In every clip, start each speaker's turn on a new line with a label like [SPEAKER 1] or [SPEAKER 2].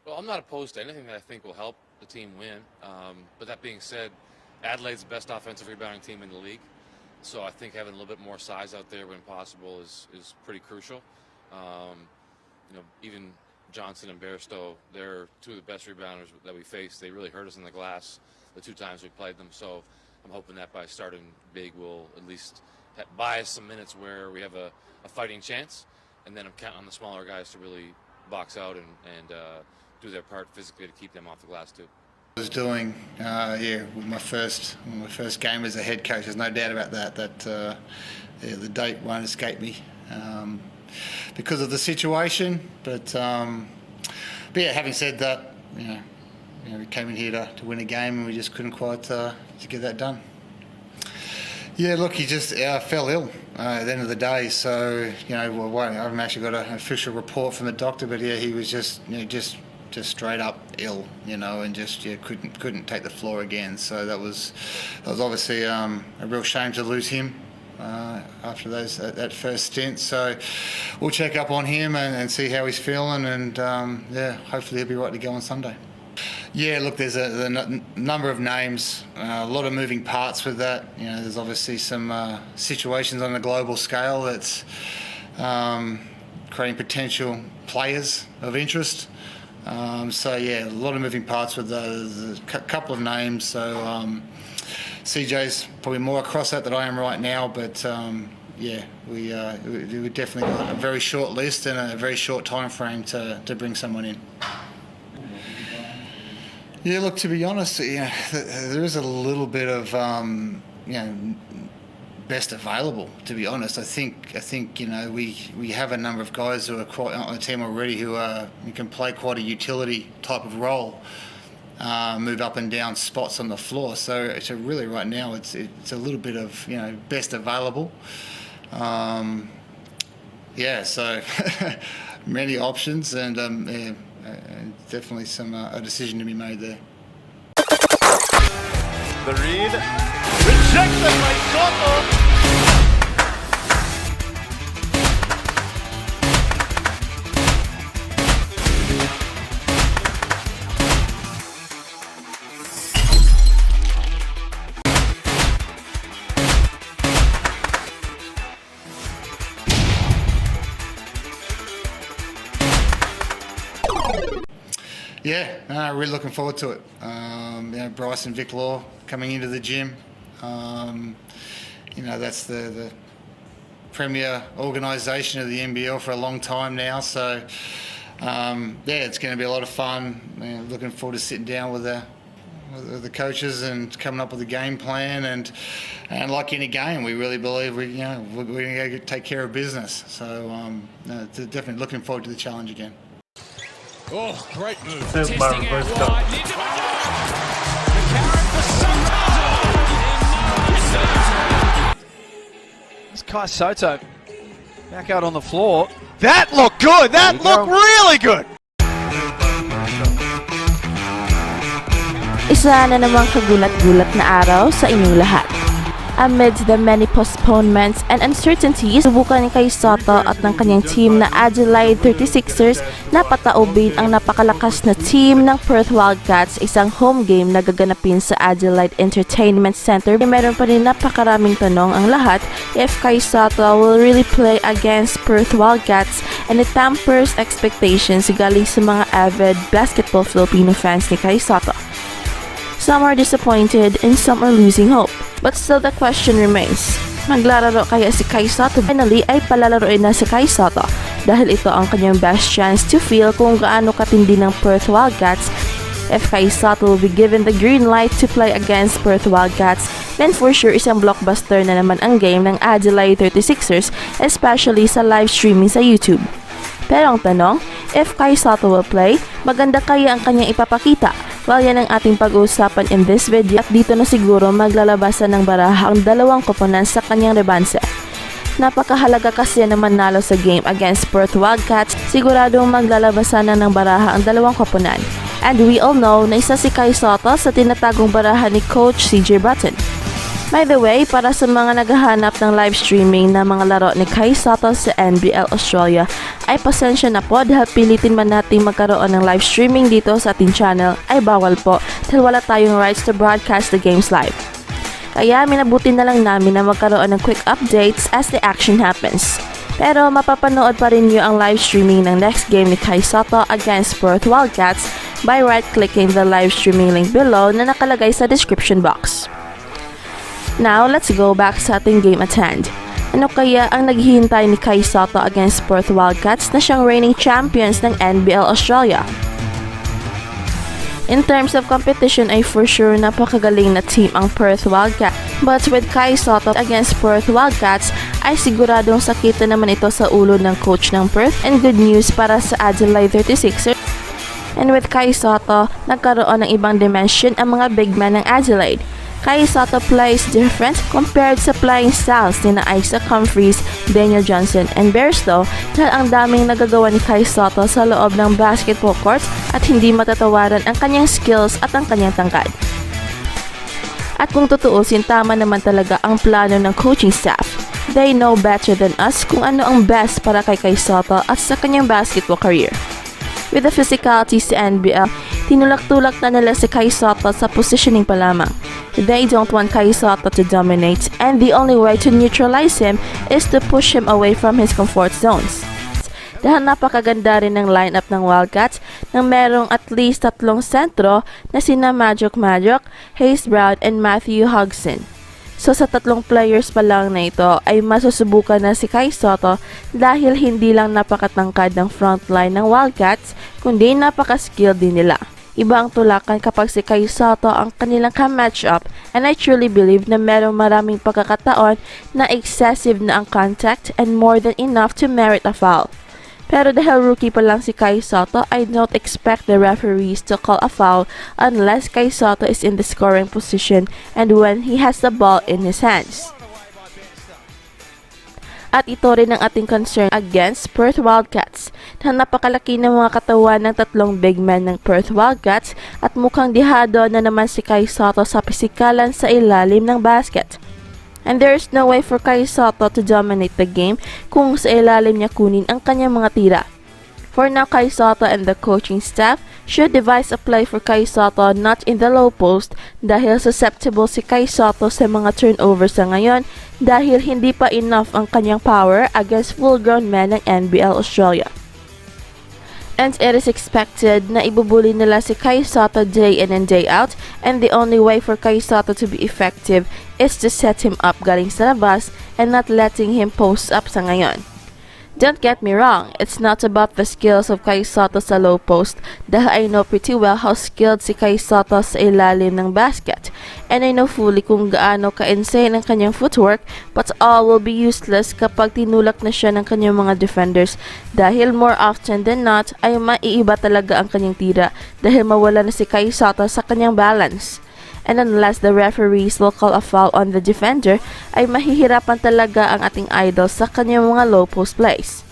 [SPEAKER 1] Well, I'm not opposed to anything that I think will help the team win. But that being said, Adelaide's the best offensive rebounding team in the league. So I think having a little bit more size out there when possible is pretty crucial. Even Johnson and Bairstow, they're two of the best rebounders that we faced. They really hurt us in the glass the 2 times we played them. So I'm hoping that by starting big, we'll at least buy us some minutes where we have a fighting chance. And then I'm counting on the smaller guys to really box out and do their part physically to keep them off the glass too.
[SPEAKER 2] I was doing, with my first game as a head coach. There's no doubt about that. The date won't escape me because of the situation. But yeah, having said that, we came in here to win a game and we just couldn't quite to get that done. Yeah, look, he just fell ill at the end of the day. So I haven't actually got an official report from the doctor, but yeah, he was just straight up ill, and just couldn't take the floor again. So that was obviously a real shame to lose him after that first stint. So we'll check up on him and see how he's feeling, and hopefully he'll be right to go on Sunday. Yeah, look, there's a number of names, a lot of moving parts with that. There's obviously some situations on a global scale that's creating potential players of interest. So yeah, a lot of moving parts with those. A couple of names. So CJ's probably more across that than I am right now, but we definitely got a very short list and a very short time frame to bring someone in. Yeah, look, to be honest, there is a little bit of best available. To be honest, I think we have a number of guys who are quite on the team already who can play quite a utility type of role, move up and down spots on the floor. So really right now it's a little bit of best available. So many options and definitely a decision to be made there.
[SPEAKER 3] The read, rejected by Sotto.
[SPEAKER 2] Yeah, really looking forward to it. Bryce and Vic Law coming into the gym. That's the premier organisation of the NBL for a long time now. So, it's going to be a lot of fun. Looking forward to sitting down with the coaches and coming up with a game plan. And like any game, we really believe we're going to go take care of business. So, definitely looking forward to the challenge again.
[SPEAKER 4] Oh, great move.
[SPEAKER 3] Testing out wide. The carrot for Sotto.
[SPEAKER 5] It's Kai Sotto back out on the floor. That looked good. That looked really good.
[SPEAKER 6] Isa na namang kagulat-gulat na araw sa inyong lahat. Amid the many postponements and uncertainties, subukan ni Kai Sotto at ng kanyang team na Adelaide 36Ers na pataubin ang napakalakas na team ng Perth Wildcats, isang home game na gaganapin sa Adelaide Entertainment Center. Meron pa rin napakaraming tanong ang lahat if Kai Sotto will really play against Perth Wildcats, and it tampers expectations galing sa mga avid basketball Filipino fans ni Kai Sotto. Some are disappointed and some are losing hope. But still the question remains, maglalaro kaya si Kai Sotto? Finally ay palalaroin na si Kai Sotto dahil ito ang kanyang best chance to feel kung gaano katindi ng Perth Wildcats. If Kai Sotto will be given the green light to play against Perth Wildcats, then for sure isang blockbuster na naman ang game ng Adelaide 36Ers, especially sa live streaming sa YouTube. Pero ang tanong, if Kai Sotto will play, maganda kaya ang kanyang ipapakita? Well, yan ang ating pag-uusapan in this video at dito na siguro maglalabasan ng baraha ang dalawang koponan sa kanyang rebanse. Napakahalaga kasi na manalo sa game against Perth Wildcats, siguradong maglalabasan na ng baraha ang dalawang koponan. And we all know na isa si Kai Sotto sa tinatagong baraha ni Coach CJ Button. By the way, para sa mga naghahanap ng live streaming na mga laro ni Kai Sotto sa NBL Australia, ay pasensya na po dahil pilitin man natin magkaroon ng live streaming dito sa ating channel ay bawal po dahil wala tayong rights to broadcast the games live. Kaya minabuti na lang namin na magkaroon ng quick updates as the action happens. Pero mapapanood pa rin nyo ang live streaming ng next game ni Kai Sotto against Perth Wildcats by right-clicking the live streaming link below na nakalagay sa description box. Now, let's go back sa ating game at hand. Ano kaya ang naghihintay ni Kai Sotto against Perth Wildcats na siyang reigning champions ng NBL Australia? In terms of competition ay for sure napakagaling na team ang Perth Wildcats. But with Kai Sotto against Perth Wildcats ay siguradong sakita naman ito sa ulo ng coach ng Perth and good news para sa Adelaide 36Ers. And with Kai Sotto, nagkaroon ng ibang dimension ang mga big men ng Adelaide. Kai Sotto plays different compared sa playing styles ni Isaac Humphries, Daniel Johnson, and Bairstow dahil ang daming nagagawa ni Kai Sotto sa loob ng basketball court at hindi matatawaran ang kanyang skills at ang kanyang tangkad. At kung tutuusin, tama naman talaga ang plano ng coaching staff. They know better than us kung ano ang best para kay Kai Sotto at sa kanyang basketball career. With the physicality sa NBL, tinulak-tulak na nila si Kai Sotto sa positioning pa lamang. They don't want Kai Sotto to dominate and the only way to neutralize him is to push him away from his comfort zones. Dahil napakaganda rin ng lineup ng Wildcats nang merong at least 3 sentro na sina Magic, Hayes Brown, and Matthew Hodgson. So sa 3 players pa lang na ito ay masusubukan na si Kai Sotto dahil hindi lang napakatangkad ng frontline ng Wildcats kundi napaka-skilled din nila. Iba ang tulakan kapag si Kai Sotto ang kanilang ka-matchup and I truly believe na merong maraming pagkakataon na excessive na ang contact and more than enough to merit a foul. Pero dahil rookie pa lang si Kai Sotto, I don't expect the referees to call a foul unless Kai Sotto is in the scoring position and when he has the ball in his hands. At ito rin ang ating concern against Perth Wildcats na napakalaki ng mga katawan ng 3 big men ng Perth Wildcats at mukhang dihado na naman si Kai Sotto sa pisikalan sa ilalim ng basket. And there is no way for Kai Sotto to dominate the game kung sa ilalim niya kunin ang kanyang mga tira. For now, Kai Sotto and the coaching staff should devise a play for Kai Sotto not in the low post dahil susceptible si Kai Sotto sa mga turnovers sa ngayon dahil hindi pa enough ang kanyang power against full-grown men ng NBL Australia. And it is expected na ibubuli nila si Kai Sotto day in and day out and the only way for Kai Sotto to be effective is to set him up galing sa labas and not letting him post up sa ngayon. Don't get me wrong, it's not about the skills of Kai Sotto sa low post dahil I know pretty well how skilled si Kai Sotto sa ilalim ng basket and I know fully kung gaano ka-insane ang kanyang footwork but all will be useless kapag tinulak na siya ng kanyang mga defenders dahil more often than not ay maiiba talaga ang kanyang tira dahil mawala na si Kai Sotto sa kanyang balance. And unless the referees will call a foul on the defender, ay mahihirapan talaga ang ating idol sa kanyang mga low post plays.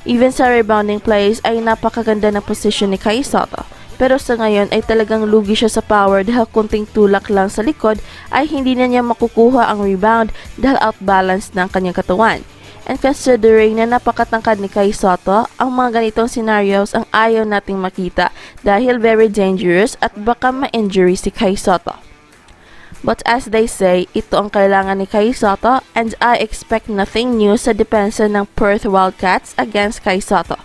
[SPEAKER 6] Even sa rebounding plays ay napakaganda ng position ni Kai Sotto. Pero sa ngayon ay talagang lugi siya sa power dahil kunting tulak lang sa likod ay hindi na niya makukuha ang rebound dahil outbalance ng kanyang katawan. And considering na napakatangkad ni Kai Sotto, ang mga ganitong scenarios ang ayaw nating makita dahil very dangerous at baka ma-injury si Kai Sotto. But as they say, ito ang kailangan ni Kai Sotto and I expect nothing new sa depensa ng Perth Wildcats against Kai Sotto.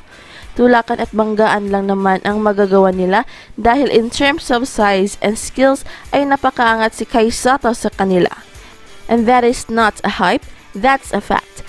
[SPEAKER 6] Tulakan at banggaan lang naman ang magagawa nila dahil in terms of size and skills ay napakaangat si Kai Sotto sa kanila. And that is not a hype, that's a fact.